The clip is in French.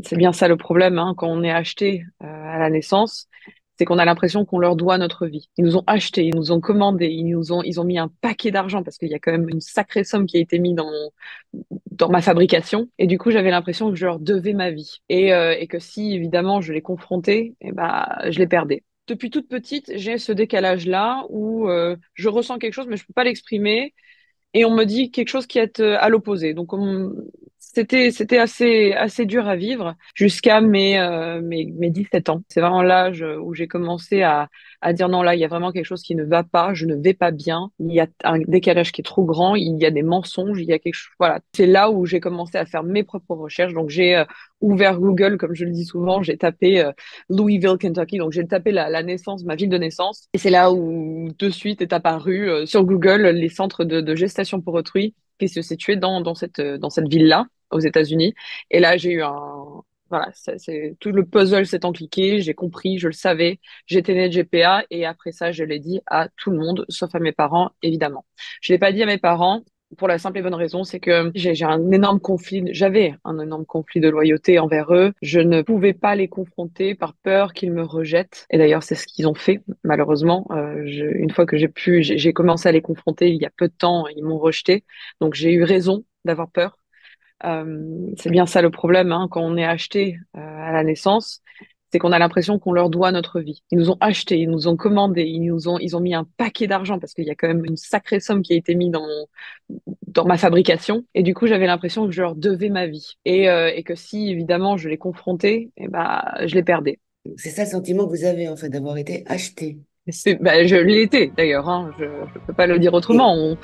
C'est bien ça le problème, hein, quand on est acheté à la naissance, c'est qu'on a l'impression qu'on leur doit notre vie. Ils nous ont achetés, ils nous ont commandés, ils ont mis un paquet d'argent parce qu'il y a quand même une sacrée somme qui a été mise dans ma fabrication. Et du coup, j'avais l'impression que je leur devais ma vie et que si évidemment je les confrontais, eh ben, je les perdais. Depuis toute petite, j'ai ce décalage-là où je ressens quelque chose, mais je peux pas l'exprimer et on me dit quelque chose qui est à l'opposé. Donc c'était assez dur à vivre jusqu'à mes 17 ans. C'est vraiment l'âge où j'ai commencé à dire non, là, il y a vraiment quelque chose qui ne va pas, je ne vais pas bien, il y a un décalage qui est trop grand, il y a des mensonges, il y a quelque chose, voilà. C'est là où j'ai commencé à faire mes propres recherches. Donc j'ai ouvert Google, comme je le dis souvent, j'ai tapé Louisville, Kentucky, donc j'ai tapé la naissance, ma ville de naissance, et c'est là où de suite est apparu sur Google les centres de gestation pour autrui qui se situaient dans cette ville-là aux États-Unis. Et là, j'ai eu voilà, c'est tout le puzzle s'est encliqué, j'ai compris, je le savais, j'étais née de GPA et après ça, je l'ai dit à tout le monde, sauf à mes parents, évidemment. Je l'ai pas dit à mes parents pour la simple et bonne raison, c'est que j'avais un énorme conflit de loyauté envers eux. Je ne pouvais pas les confronter par peur qu'ils me rejettent. Et d'ailleurs, c'est ce qu'ils ont fait, malheureusement. Une fois que j'ai commencé à les confronter il y a peu de temps, ils m'ont rejeté. Donc j'ai eu raison d'avoir peur. C'est bien ça le problème, hein, quand on est acheté à la naissance, c'est qu'on a l'impression qu'on leur doit notre vie. Ils nous ont achetés, ils nous ont commandés, ils ont mis un paquet d'argent parce qu'il y a quand même une sacrée somme qui a été mise dans ma fabrication. Et du coup, j'avais l'impression que je leur devais ma vie et que si évidemment je les confrontais, eh ben, je les perdais. C'est ça le sentiment que vous avez, en fait, d'avoir été acheté. Bah, je l'ai été d'ailleurs, hein, je peux pas le dire Et, autrement.